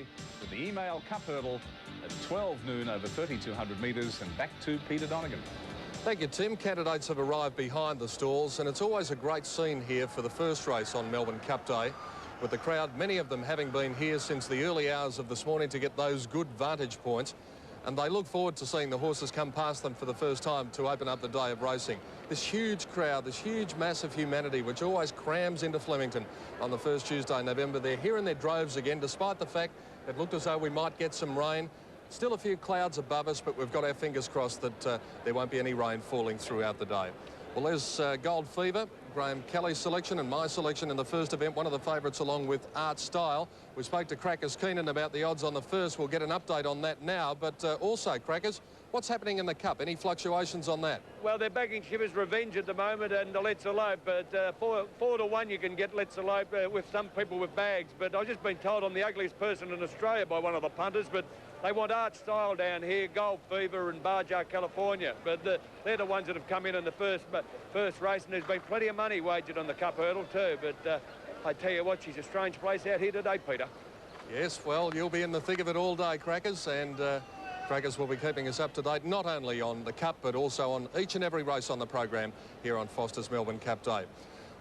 today with the Email Cup Hurdle at 12 noon over 3,200 metres, and back to Peter Donegan. Thank you, Tim. Candidates have arrived behind the stalls, and it's always a great scene here for the first race on Melbourne Cup Day, with the crowd, many of them having been here since the early hours of this morning to get those good vantage points. And they look forward to seeing the horses come past them for the first time to open up the day of racing. This huge crowd, this huge mass of humanity, which always crams into Flemington on the first Tuesday in November. They're here in their droves again, despite the fact it looked as though we might get some rain. Still a few clouds above us, but we've got our fingers crossed that there won't be any rain falling throughout the day. Well, there's Gold Fever, Graham Kelly's selection and my selection in the first event, one of the favourites along with Art Style. We spoke to Crackers Keenan about the odds on the first. We'll get an update on that now, but also, Crackers, what's happening in the Cup? Any fluctuations on that? Well, they're backing Shivers Revenge at the moment and Let's Elope, but 4 to 1 you can get Let's Elope with some people with bags. But I've just been told I'm the ugliest person in Australia by one of the punters, but they want Art Style down here, Gold Fever and Barjar, California. But they're the ones that have come in the first race, and there's been plenty of money wagered on the Cup Hurdle too. But I tell you what, she's a strange place out here today, Peter. Yes, well, you'll be in the thick of it all day, Crackers, and Crackers will be keeping us up to date, not only on the Cup, but also on each and every race on the program here on Foster's Melbourne Cup Day.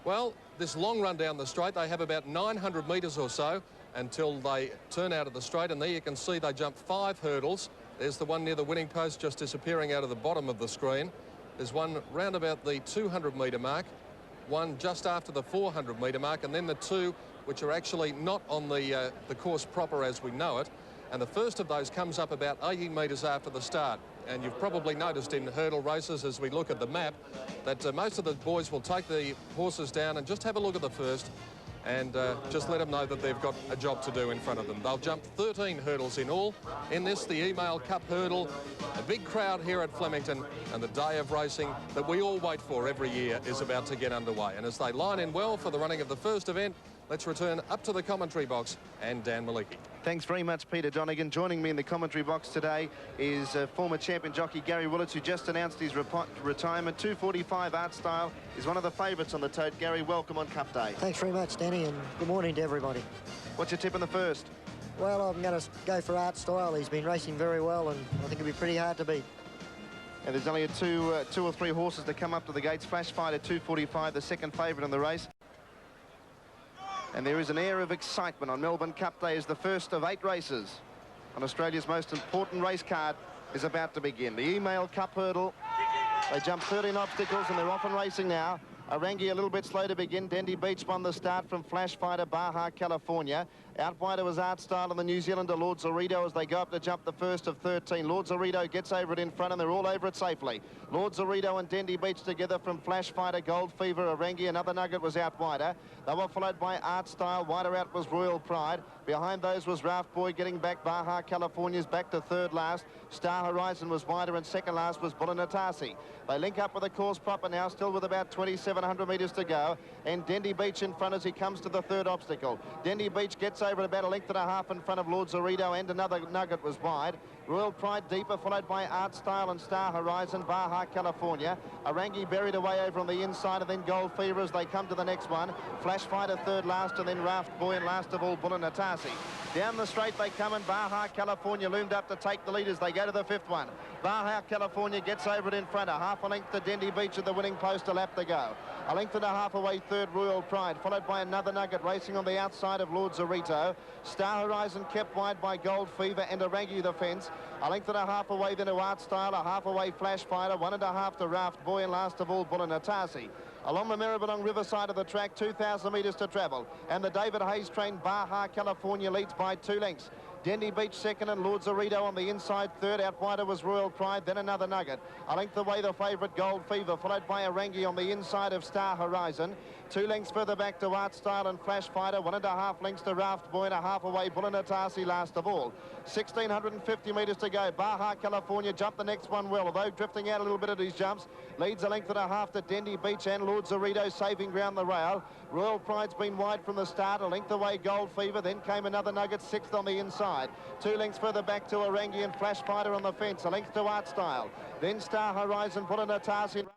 Well, this long run down the straight, they have about 900 metres or so until they turn out of the straight, and there you can see they jump 5 hurdles. There's the one near the winning post just disappearing out of the bottom of the screen. There's one round about the 200 metre mark, one just after the 400 metre mark, and then the two which are actually not on the course proper as we know it. And the first of those comes up about 80 metres after the start. And you've probably noticed in hurdle races, as we look at the map, that most of the boys will take the horses down and just have a look at the first and just let them know that they've got a job to do in front of them. They'll jump 13 hurdles in all. In this, the Email Cup Hurdle, a big crowd here at Flemington, and the day of racing that we all wait for every year is about to get underway. And as they line in well for the running of the first event, let's return up to the commentary box and Dan Mielicki. Thanks very much, Peter Donegan. Joining me in the commentary box today is former champion jockey Gary Willetts, who just announced his retirement. 245 Art Style is one of the favourites on the tote. Gary, welcome on Cup Day. Thanks very much, Danny, and good morning to everybody. What's your tip in the first? Well, I'm going to go for Art Style. He's been racing very well, and I think it'll be pretty hard to beat. And there's only two or three horses to come up to the gates. Flash Fighter 245, the second favourite in the race. And there is an air of excitement on Melbourne Cup Day as the first of 8 races on Australia's most important race card is about to begin. The Email Cup Hurdle. They jump 13 obstacles and they're off and racing now. Arangi a little bit slow to begin. Dendy Beach won the start from Flash Fighter, Baja, California. Out wider was Art Style and the New Zealander Lord Zorito as they go up to jump the first of 13. Lord Zorito gets over it in front and they're all over it safely. Lord Zorito and Dendy Beach together from Flash Fighter, Gold Fever, Arangi. Another nugget was out wider. They were followed by Art Style. Wider out was Royal Pride. Behind those was Raft Boy getting back. Baja, California's back to third last. Star Horizon was wider and second last was Bullinatasi. They link up with the course proper now, still with about 2,700 metres to go. And Dendy Beach in front as he comes to the third obstacle. Dendy Beach gets over about a length and a half in front of Lord Zorito, and another nugget was wide. Royal Pride deeper, followed by Art Style and Star Horizon, Baja, California. Arangi buried away over on the inside, and then Gold Fever as they come to the next one. Flash Fighter third last, and then Raft Boy, and last of all Bullinatasi. Down the straight they come, and Baja, California loomed up to take the lead as they go to the fifth one. Baja, California gets over it in front, a half a length to Dendy Beach at the winning post, a lap to go. A length and a half away third, Royal Pride, followed by another nugget racing on the outside of Lord Zorito. Star Horizon kept wide by Gold Fever and Arangi the fence. A length and a half away then to Art Style, a half away Flash Fighter, 1.5 to Raft Boy, and last of all Bullinatasi. Along the Maribyrnong River side of the track, 2,000 metres to travel. And the David Hayes train, Baja, California, leads by 2 lengths. Dendy Beach second and Lord Zorito on the inside third. Out wider was Royal Pride, then another nugget. A length away the favourite Gold Fever, followed by Arangi on the inside of Star Horizon. 2 lengths further back to Art Style and Flash Fighter. 1.5 lengths to Raft Boy, and a half away Bullinatasi last of all. 1,650 metres to go. Baja, California jumped the next one well, although drifting out a little bit at his jumps. Leads a length and a half to Dendy Beach and Lord Zorito saving ground the rail. Royal Pride's been wide from the start. A length away Gold Fever, then came another nugget, 6th on the inside. 2 lengths further back to Arangi and Flash Fighter on the fence. A length to Art Style. Then Star Horizon, Bullinatasi.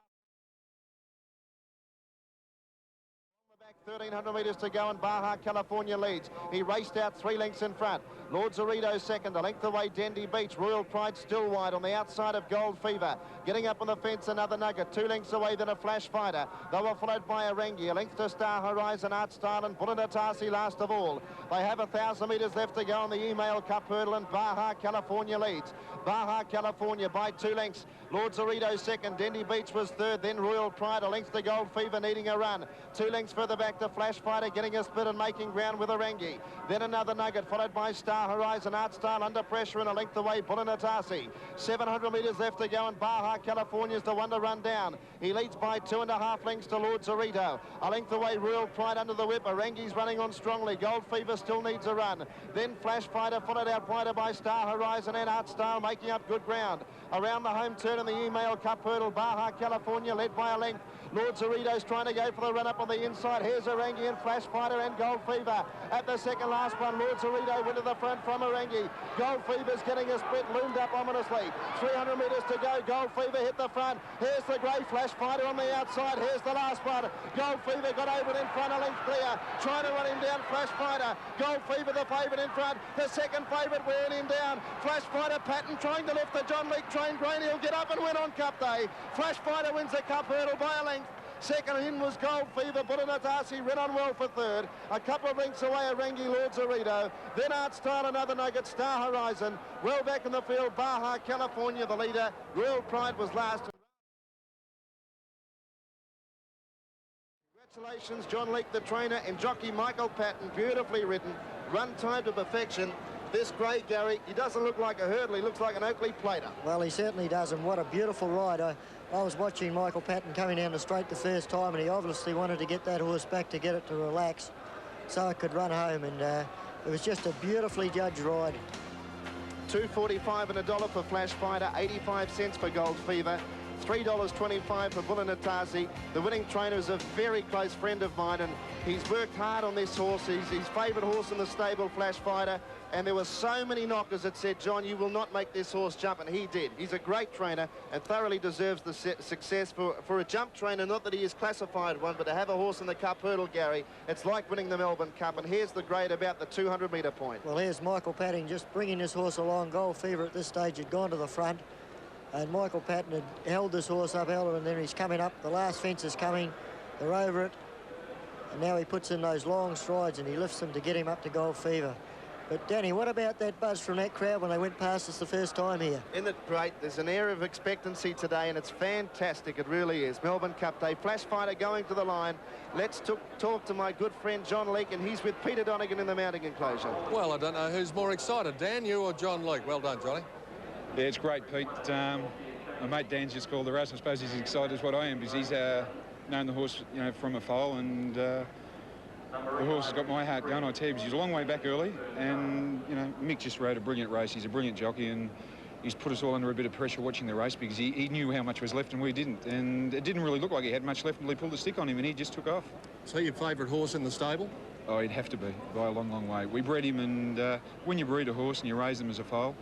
1,300 metres to go and Baja, California leads. He raced out 3 lengths in front. Lord Zorito second, a length away Dendy Beach. Royal Pride still wide on the outside of Gold Fever. Getting up on the fence, another Nugget. 2 lengths away, then a Flash Fighter. They were followed by Arangi, a length to Star Horizon, Art Style and Bullinatasi last of all. They have 1,000 metres left to go on the Email Cup Hurdle, and Baja California leads. Baja California by 2 lengths. Lord Zorito second, Dendy Beach was third, then Royal Pride, a length to Gold Fever needing a run. 2 lengths further back to Flash Fighter, getting a split and making ground with Arangi. Then another Nugget, followed by Star Horizon, Art Style under pressure and a length away, Bullinatasi. 700 metres left to go, and Baja California's the one to run down. He leads by 2.5 lengths to Lord Zorito. A length away, Royal Pride under the whip. Arangi's running on strongly. Gold Fever still needs a run. Then Flash Fighter followed out wider by Star Horizon and Art Style, making up good ground. Around the home turn in the Email Cup Hurdle, Baja California led by a length. Lord Zorito's trying to go for the run-up on the inside. Here's Arangi and Flash Fighter and Gold Fever. At the second last one, Lord Zorito went to the front from Arangi. Gold Fever's getting a split, loomed up ominously. 300 metres to go. Gold Fever hit the front. Here's the grey Flash Fighter on the outside. Here's the last one. Gold Fever got over it in front, a length clear. Trying to run him down, Flash Fighter. Gold Fever the favourite in front. The second favourite wearing him down. Flash Fighter, Patton trying to lift the John Leek train grain. He'll get up and win on Cup Day. Flash Fighter wins the Cup Hurdle by a length. Second in was Gold Fever. Bullinatasi ran on well for third. A couple of lengths away, Arangi, Lord Zorito. Then Art Style, another Nugget, Star Horizon. Well back in the field, Baja California, the leader. Royal Pride was last. Congratulations, John Leek, the trainer, and jockey Michael Patton. Beautifully ridden. Run time to perfection. This grey, Gary, he doesn't look like a hurdle. He looks like an Oakley plater. Well, he certainly does, and what a beautiful ride. I was watching Michael Patton coming down the straight the first time, and he obviously wanted to get that horse back to get it to relax so it could run home, and it was just a beautifully judged ride. $2.45 and $1 for Flash Fighter, 85 cents for Gold Fever, $3.25 for Bullinatasi. The winning trainer is a very close friend of mine, and he's worked hard on this horse. He's his favourite horse in the stable, Flash Fighter, and there were so many knockers that said, John, you will not make this horse jump, and he did. He's a great trainer and thoroughly deserves the success for a jump trainer. Not that he is classified one, but to have a horse in the Cup Hurdle, Gary, it's like winning the Melbourne Cup, and here's the grade about the 200-metre point. Well, here's Michael Patton just bringing this horse along. Gold Fever at this stage had gone to the front, and Michael Patton had held this horse up, and then he's coming up. The last fence is coming. They're over it. And now he puts in those long strides, and he lifts them to get him up to Gold Fever. But, Danny, what about that buzz from that crowd when they went past us the first time here? Isn't it great? There's an air of expectancy today, and it's fantastic. It really is. Melbourne Cup Day. Flash Fighter going to the line. Let's talk to my good friend John Leek, and he's with Peter Donegan in the mounting enclosure. Well, I don't know who's more excited, Dan, you or John Leek. Well done, Johnny. Yeah, it's great, Pete. My mate Dan's just called the race. I suppose he's as excited as what I am, because he's known the horse, you know, from a foal, and the horse has got my heart going. I tell you, he's a long way back early, and you know, Mick just rode a brilliant race. He's a brilliant jockey, and he's put us all under a bit of pressure watching the race, because he knew how much was left and we didn't, and it didn't really look like he had much left until he pulled the stick on him, and he just took off. So your favourite horse in the stable? Oh, he'd have to be by a long, long way. We bred him, and when you breed a horse and you raise them as a foal,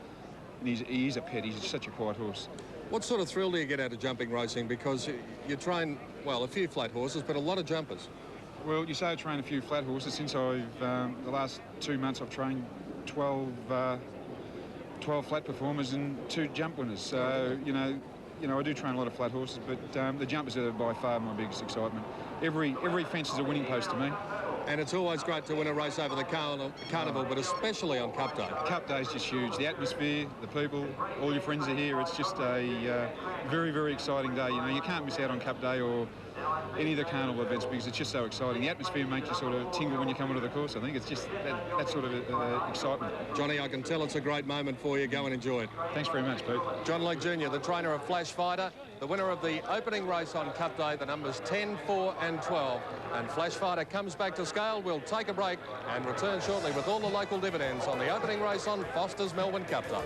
and he is a pet. He's such a quiet horse. What sort of thrill do you get out of jumping racing? Because you train, well, a few flat horses, but a lot of jumpers. Well, you say I train a few flat horses. Since I've, the last 2 months, I've trained 12 flat performers and 2 jump winners. So, you know, I do train a lot of flat horses, but the jumpers are by far my biggest excitement. Every fence is a winning post to me. And it's always great to win a race over the carnival, but especially on Cup Day. Cup Day is just huge. The atmosphere, the people, all your friends are here. It's just a very, very exciting day. You know, you can't miss out on Cup Day or any of the carnival events, because it's just so exciting. The atmosphere makes you sort of tingle when you come onto the course. I think it's just that sort of excitement. Johnny, I can tell it's a great moment for you. Go and enjoy it. Thanks very much, Pete. John Leek Jr., the trainer of Flash Fighter, the winner of the opening race on Cup Day, the numbers 10, 4 and 12. And Flash Fighter comes back to scale. We'll take a break and return shortly with all the local dividends on the opening race on Foster's Melbourne Cup Day.